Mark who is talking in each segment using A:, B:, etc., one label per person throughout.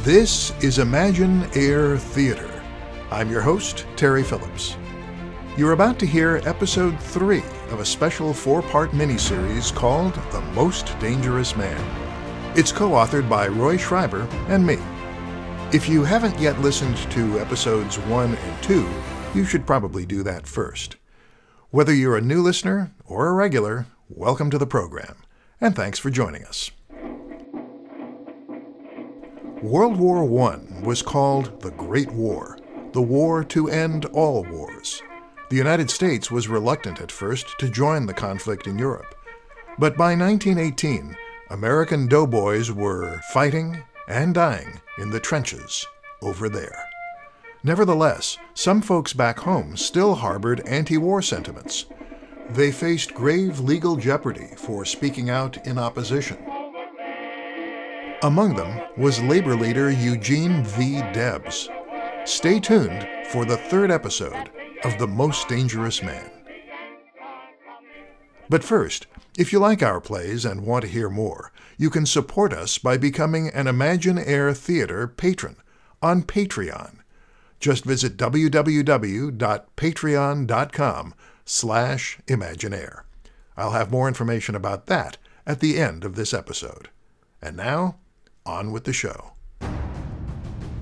A: This is Imagine Air Theater. I'm your host, Terry Phillips. You're about to hear episode 3 of a special 4-part miniseries called The Most Dangerous Man. It's co-authored by Roy Schreiber and me. If you haven't yet listened to episodes 1 and 2, you should probably do that first. Whether you're a new listener or a regular, welcome to the program, and thanks for joining us. World War I was called the Great War, the war to end all wars. The United States was reluctant at first to join the conflict in Europe. But by 1918, American doughboys were fighting and dying in the trenches over there. Nevertheless, some folks back home still harbored anti-war sentiments. They faced grave legal jeopardy for speaking out in opposition. Among them was labor leader Eugene V. Debs. Stay tuned for the 3rd episode of The Most Dangerous Man. But first, if you like our plays and want to hear more, you can support us by becoming an Imagine Air Theater patron on Patreon. Just visit www.patreon.com/imagineair. I'll have more information about that at the end of this episode. And now, on with the show.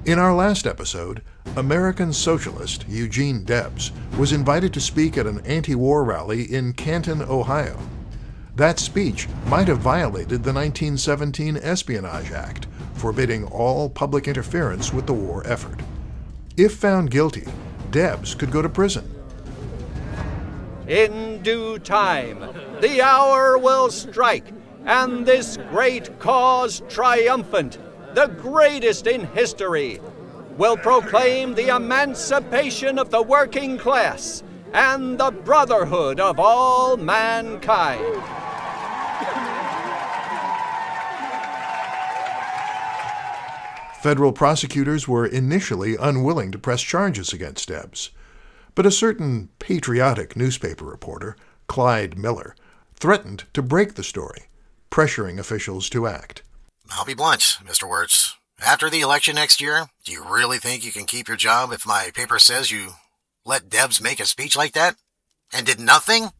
A: In our last episode, American socialist Eugene Debs was invited to speak at an anti-war rally in Canton, Ohio. That speech might have violated the 1917 Espionage Act, forbidding all public interference with the war effort. If found guilty, Debs could go to prison.
B: In due time, the hour will strike, and this great cause triumphant, the greatest in history, will proclaim the emancipation of the working class and the brotherhood of all mankind.
A: Federal prosecutors were initially unwilling to press charges against Debs, but a certain patriotic newspaper reporter, Clyde Miller, threatened to break the story, pressuring officials to act.
C: I'll be blunt, Mr. Wertz. After the election next year, do you really think you can keep your job if my paper says you let Debs make a speech like that? And did nothing?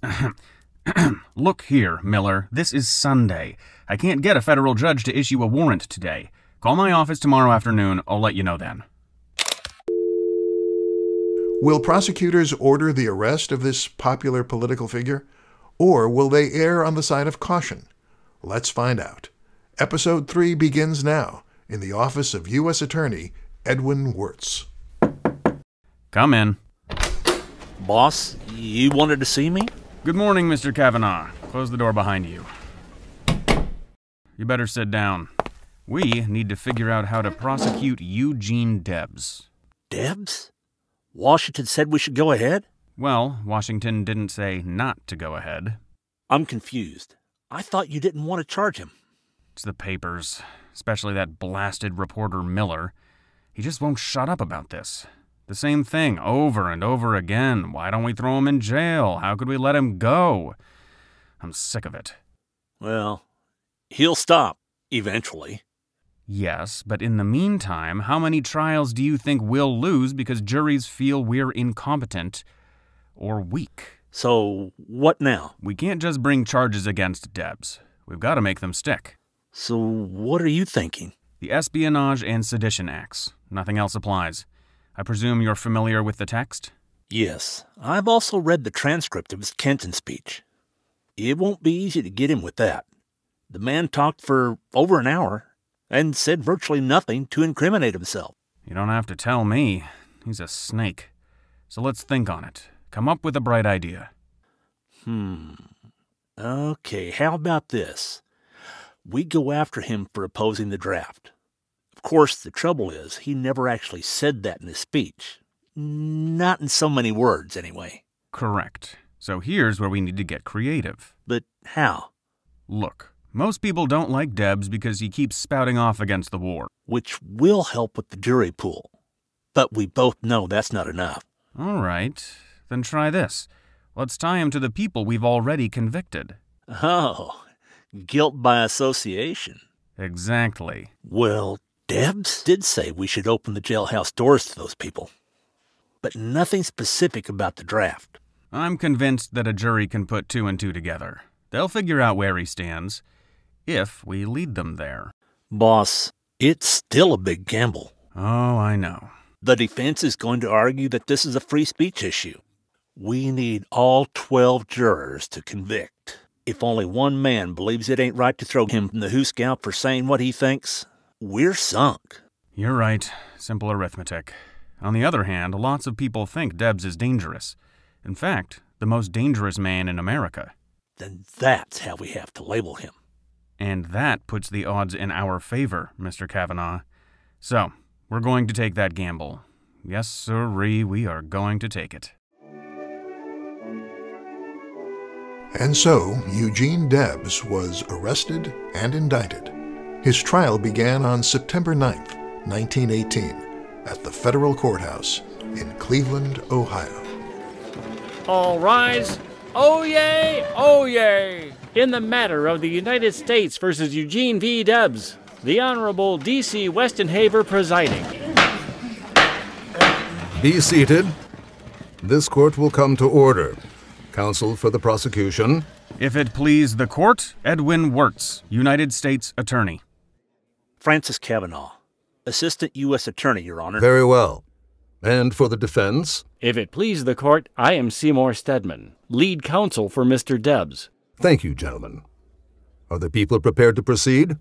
D: Look here, Miller. This is Sunday. I can't get a federal judge to issue a warrant today. Call my office tomorrow afternoon. I'll let you know then.
A: Will prosecutors order the arrest of this popular political figure? Or will they err on the side of caution? Let's find out. Episode 3 begins now in the office of U.S. Attorney Edwin Wertz.
D: Come in.
E: Boss, you wanted to see me?
D: Good morning, Mr. Kavanagh. Close the door behind you. You better sit down. We need to figure out how to prosecute Eugene Debs.
E: Debs? Washington said we should go ahead?
D: Well, Washington didn't say not to go ahead.
E: I'm confused. I thought you didn't want to charge him.
D: It's the papers, especially that blasted reporter Miller. He just won't shut up about this. The same thing over and over again. Why don't we throw him in jail? How could we let him go? I'm sick of it.
E: Well, he'll stop, eventually.
D: Yes, but in the meantime, how many trials do you think we'll lose because juries feel we're incompetent or weak?
E: So, what now?
D: We can't just bring charges against Debs. We've got to make them stick.
E: So, what are you thinking?
D: The Espionage and Sedition Acts. Nothing else applies. I presume you're familiar with the text?
E: Yes. I've also read the transcript of his Kenton speech. It won't be easy to get him with that. The man talked for over an hour and said virtually nothing to incriminate himself.
D: You don't have to tell me. He's a snake. So let's think on it. Come up with a bright idea.
E: Okay, how about this? We go after him for opposing the draft. Of course, the trouble is, he never actually said that in his speech. Not in so many words, anyway.
D: Correct. So here's where we need to get creative.
E: But how?
D: Look, most people don't like Debs because he keeps spouting off against the war.
E: Which will help with the jury pool. But we both know that's not enough.
D: All right, then try this. Let's tie him to the people we've already convicted.
E: Oh, guilt by association.
D: Exactly.
E: Well, Debs did say we should open the jailhouse doors to those people, but nothing specific about the draft.
D: I'm convinced that a jury can put two and two together. They'll figure out where he stands, if we lead them there.
E: Boss, it's still a big gamble.
D: Oh, I know.
E: The defense is going to argue that this is a free speech issue. We need all 12 jurors to convict. If only one man believes it ain't right to throw him in the Hughes out for saying what he thinks, we're sunk.
D: You're right. Simple arithmetic. On the other hand, lots of people think Debs is dangerous. In fact, the most dangerous man in America.
E: Then that's how we have to label him.
D: And that puts the odds in our favor, Mr. Kavanagh. So, we're going to take that gamble. Yes, sirree, we are going to take it.
A: And so, Eugene Debs was arrested and indicted. His trial began on September 9th, 1918, at the federal courthouse in Cleveland, Ohio.
F: All rise. Oyez! Oyez! In the matter of the United States versus Eugene V. Debs, the Honorable D.C. Westenhaver presiding.
G: Be seated. This court will come to order. Counsel for the prosecution.
D: If it please the court, Edwin Wertz, United States Attorney.
E: Francis Kavanagh, Assistant U.S. Attorney, Your Honor.
G: Very well. And for the defense?
F: If it please the court, I am Seymore Stedman, lead counsel for Mr. Debs.
G: Thank you, gentlemen. Are the people prepared to proceed?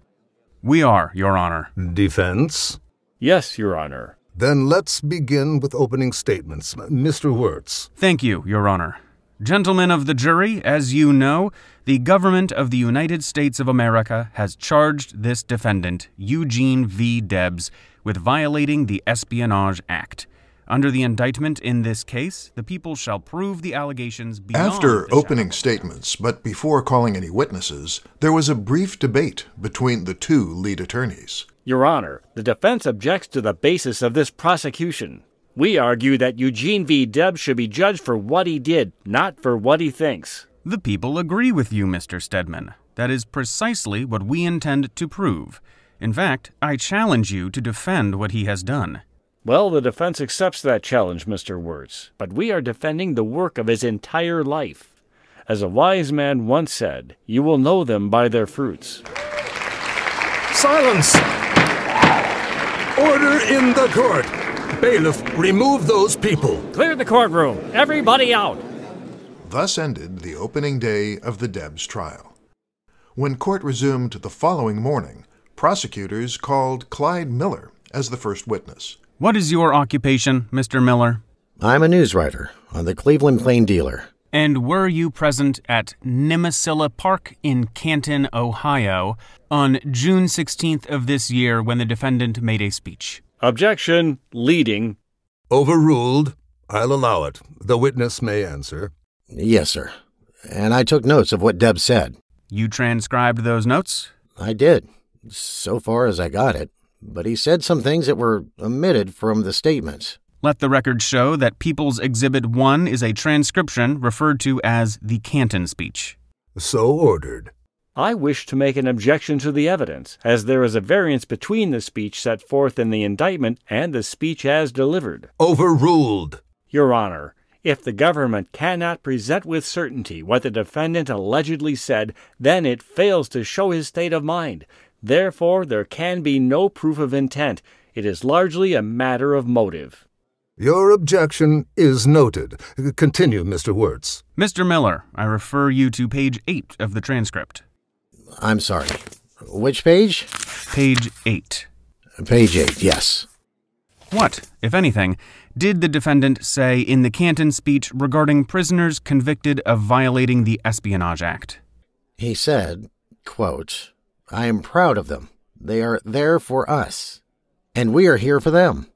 D: We are, Your Honor.
G: Defense?
F: Yes, Your Honor.
G: Then let's begin with opening statements. Mr. Wertz.
D: Thank you, Your Honor. Gentlemen of the jury, as you know, the government of the United States of America has charged this defendant, Eugene V. Debs, with violating the Espionage Act. Under the indictment in this case, the people shall prove the allegations beyond
A: After
D: the
A: opening
D: shadow.
A: statements, but before calling any witnesses, there was a brief debate between the two lead attorneys.
F: Your Honor, the defense objects to the basis of this prosecution. We argue that Eugene V. Debs should be judged for what he did, not for what he thinks.
D: The people agree with you, Mr. Stedman. That is precisely what we intend to prove. In fact, I challenge you to defend what he has done.
F: Well, the defense accepts that challenge, Mr. Wertz, but we are defending the work of his entire life. As a wise man once said, you will know them by their fruits.
G: Silence! Order in the court! Bailiff, remove those people.
F: Clear the courtroom! Everybody out!
A: Thus ended the opening day of the Debs trial. When court resumed the following morning, prosecutors called Clyde Miller as the first witness.
D: What is your occupation, Mr. Miller?
C: I'm a news writer on the Cleveland Plain Dealer.
D: And were you present at Nemesilla Park in Canton, Ohio, on June 16th of this year when the defendant made a speech?
F: Objection. Leading.
G: Overruled. I'll allow it. The witness may answer.
C: Yes, sir. And I took notes of what Debs said.
D: You transcribed those notes?
C: I did, so far as I got it. But he said some things that were omitted from the statements.
D: Let the record show that People's Exhibit 1 is a transcription referred to as the Canton speech.
G: So ordered.
F: I wish to make an objection to the evidence, as there is a variance between the speech set forth in the indictment and the speech as delivered.
G: Overruled.
F: Your Honor, if the government cannot present with certainty what the defendant allegedly said, then it fails to show his state of mind. Therefore, there can be no proof of intent. It is largely a matter of motive.
G: Your objection is noted. Continue, Mr. Wertz.
D: Mr. Miller, I refer you to page 8 of the transcript.
C: I'm sorry. Which page?
D: Page 8.
C: Page 8, yes.
D: What, if anything, did the defendant say in the Canton speech regarding prisoners convicted of violating the Espionage Act?
C: He said, quote, I am proud of them. They are there for us, and we are here for them.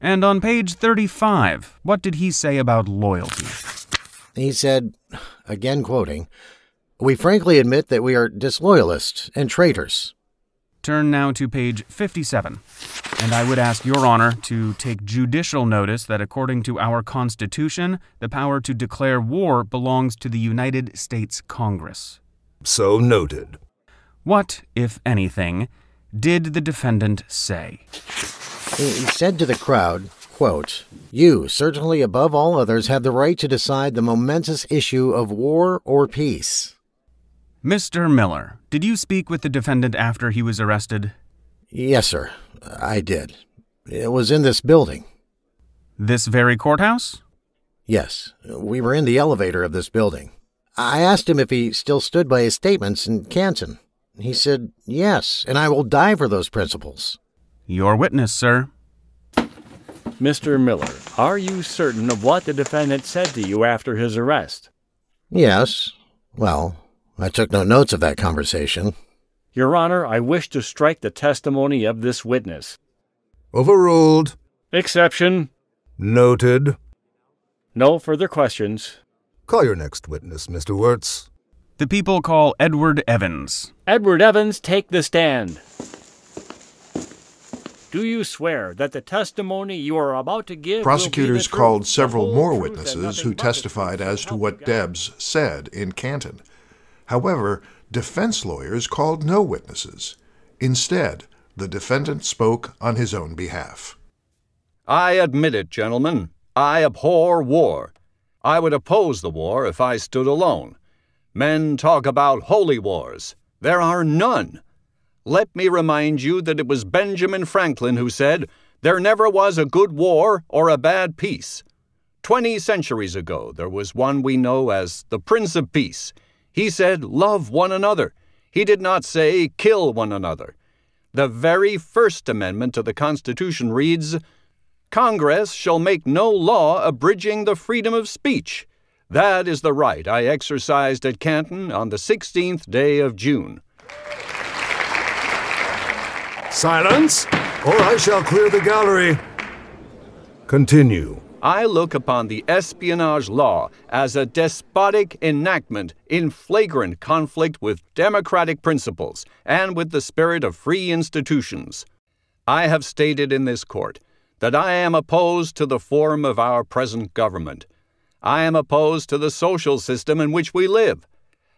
D: And on page 35, what did he say about loyalty?
C: He said, again quoting, we frankly admit that we are disloyalists and traitors.
D: Turn now to page 57, and I would ask Your Honor to take judicial notice that according to our Constitution, the power to declare war belongs to the United States Congress.
G: So noted.
D: What, if anything, did the defendant say?
C: He said to the crowd, quote, "You, certainly above all others, have the right to decide the momentous issue of war or peace."
D: Mr. Miller, did you speak with the defendant after he was arrested?
C: Yes, sir. I did. It was in this building.
D: This very courthouse?
C: Yes. We were in the elevator of this building. I asked him if he still stood by his statements in Canton. He said, yes, and I will die for those principles.
D: Your witness, sir.
F: Mr. Miller, are you certain of what the defendant said to you after his arrest?
C: Yes. Well, I took no notes of that conversation.
F: Your Honor, I wish to strike the testimony of this witness.
G: Overruled.
F: Exception.
G: Noted.
F: No further questions.
G: Call your next witness, Mr. Wertz.
D: The people call Edward Evans.
F: Edward Evans, take the stand. Do you swear that the testimony you are about to give
A: Prosecutors
F: will be the truth,
A: called several
F: the
A: more
F: whole truth, and
A: witnesses
F: nothing
A: who
F: but the
A: testified
F: truth, so
A: as to
F: help
A: what
F: God?
A: Debs said in Canton. However, defense lawyers called no witnesses. Instead, the defendant spoke on his own behalf.
B: I admit it, gentlemen. I abhor war. I would oppose the war if I stood alone. Men talk about holy wars. There are none. Let me remind you that it was Benjamin Franklin who said, "There never was a good war or a bad peace." 20 centuries ago, there was one we know as the Prince of Peace. He said, "Love one another." He did not say, "Kill one another." The very first amendment to the Constitution reads, "Congress shall make no law abridging the freedom of speech." That is the right I exercised at Canton on the 16th day of June.
G: Silence, or I shall clear the gallery. Continue.
B: I look upon the espionage law as a despotic enactment in flagrant conflict with democratic principles and with the spirit of free institutions. I have stated in this court that I am opposed to the form of our present government. I am opposed to the social system in which we live.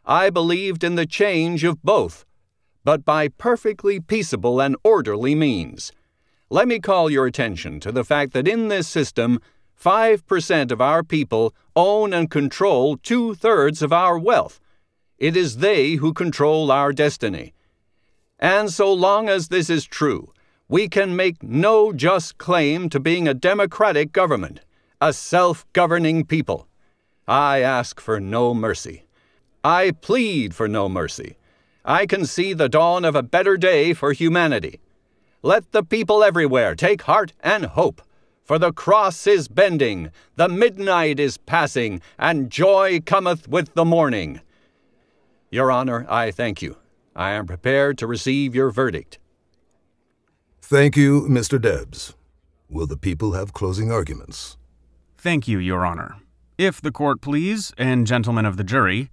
B: I believed in the change of both, but by perfectly peaceable and orderly means. Let me call your attention to the fact that in this system, 5% of our people own and control 2/3 of our wealth. It is they who control our destiny. And so long as this is true, we can make no just claim to being a democratic government, a self-governing people. I ask for no mercy. I plead for no mercy. I can see the dawn of a better day for humanity. Let the people everywhere take heart and hope, for the cross is bending, the midnight is passing, and joy cometh with the morning. Your Honor, I thank you. I am prepared to receive your verdict.
G: Thank you, Mr. Debs. Will the people have closing arguments?
D: Thank you, Your Honor. If the court please, and gentlemen of the jury,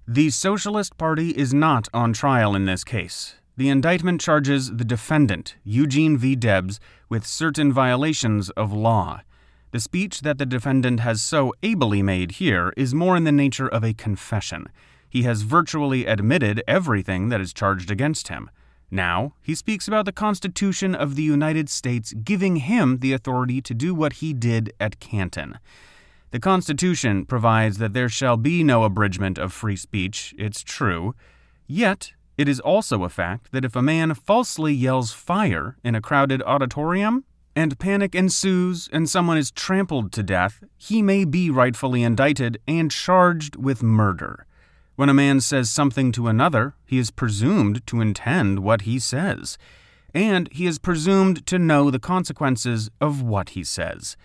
D: the Socialist Party is not on trial in this case. The indictment charges the defendant, Eugene V. Debs, with certain violations of law. The speech that the defendant has so ably made here is more in the nature of a confession. He has virtually admitted everything that is charged against him. Now, he speaks about the Constitution of the United States giving him the authority to do what he did at Canton. The Constitution provides that there shall be no abridgment of free speech, it's true. Yet, it is also a fact that if a man falsely yells fire in a crowded auditorium, and panic ensues and someone is trampled to death, he may be rightfully indicted and charged with murder. When a man says something to another, he is presumed to intend what he says, and he is presumed to know the consequences of what he says.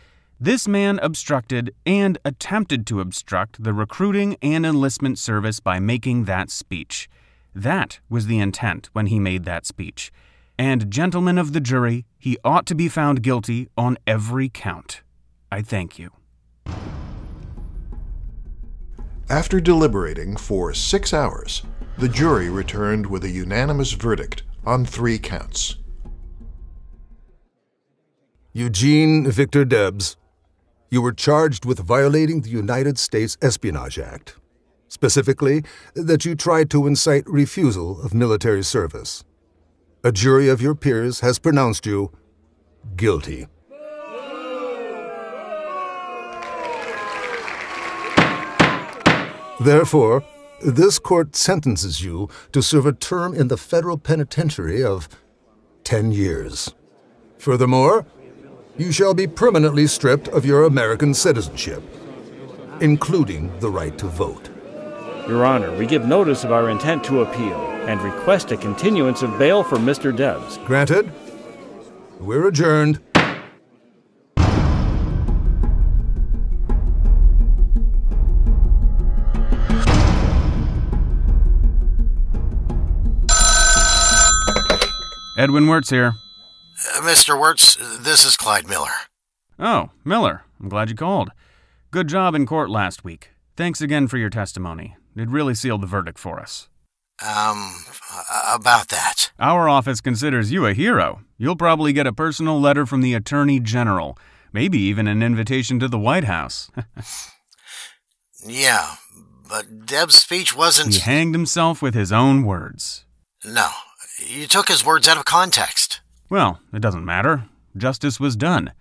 D: This man obstructed and attempted to obstruct the recruiting and enlistment service by making that speech. That was the intent when he made that speech. And, gentlemen of the jury, he ought to be found guilty on every count. I thank you.
A: After deliberating for 6 hours, the jury returned with a unanimous verdict on 3 counts.
G: Eugene Victor Debs, you were charged with violating the United States Espionage Act. Specifically, that you tried to incite refusal of military service. a jury of your peers has pronounced you guilty. Therefore, this court sentences you to serve a term in the federal penitentiary of 10 years. Furthermore, you shall be permanently stripped of your American citizenship, including the right to vote.
F: Your Honor, we give notice of our intent to appeal and request a continuance of bail for Mr. Debs.
G: Granted. We're adjourned.
D: Edwin Wertz here.
C: Mr. Wertz, this is Clyde Miller.
D: Oh, Miller. I'm glad you called. Good job in court last week. Thanks again for your testimony. It really sealed the verdict for us.
C: About that.
D: Our office considers you a hero. You'll probably get a personal letter from the Attorney General. Maybe even an invitation to the White House.
C: Yeah, but Deb's speech wasn't...
D: He hanged himself with his own words.
C: No, you took his words out of context.
D: Well, it doesn't matter. Justice was done.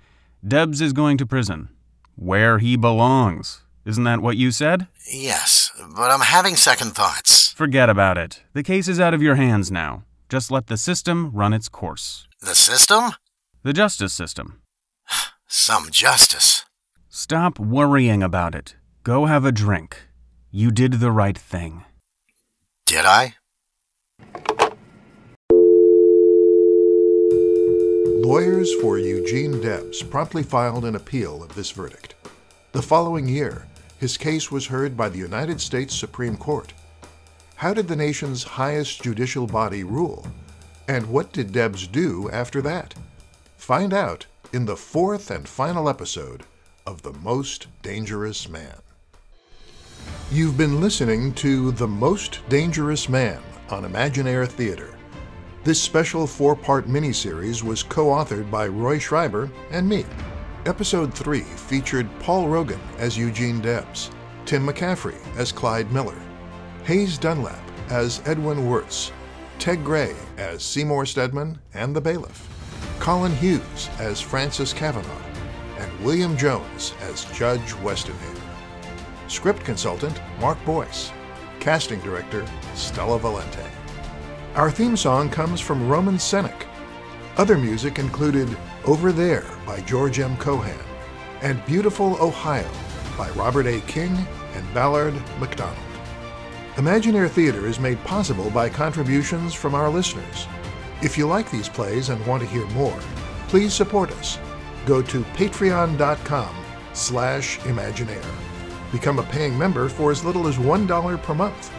D: Debs is going to prison. Where he belongs. Isn't that what you said?
C: Yes, but I'm having second thoughts.
D: Forget about it. The case is out of your hands now. Just let the system run its course.
C: The system?
D: The justice system.
C: Some justice.
D: Stop worrying about it. Go have a drink. You did the right thing.
C: Did I?
A: Lawyers for Eugene Debs promptly filed an appeal of this verdict. The following year, his case was heard by the United States Supreme Court. How did the nation's highest judicial body rule? And what did Debs do after that? Find out in the fourth and final episode of The Most Dangerous Man. You've been listening to The Most Dangerous Man on Imaginaire Theater. This special 4-part miniseries was co-authored by Roy Schreiber and me. Episode 3 featured Paul Rogan as Eugene Debs, Tim McCaffrey as Clyde Miller, Hayes Dunlap as Edwin Wertz, Ted Gray as Seymore Stedman and the bailiff, Collin Hughes as Francis Kavanagh, and William Jones as Judge Westenhaver. Script consultant Mark Boyce, casting director Stella Valente. Our theme song comes from Roman Senyk. Other music included Over There by George M. Cohan and Beautiful Ohio by Robert A. King and Ballard MacDonald. Imaginaire Theater is made possible by contributions from our listeners. If you like these plays and want to hear more, please support us. Go to patreon.com/Imaginaire. Become a paying member for as little as $1 per month.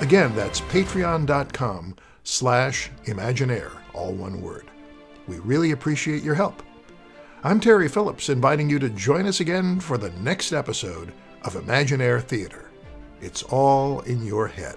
A: Again, that's patreon.com/Imaginaire, all one word. We really appreciate your help. I'm Terry Phillips, inviting you to join us again for the next episode of Imaginaire Theater. It's all in your head.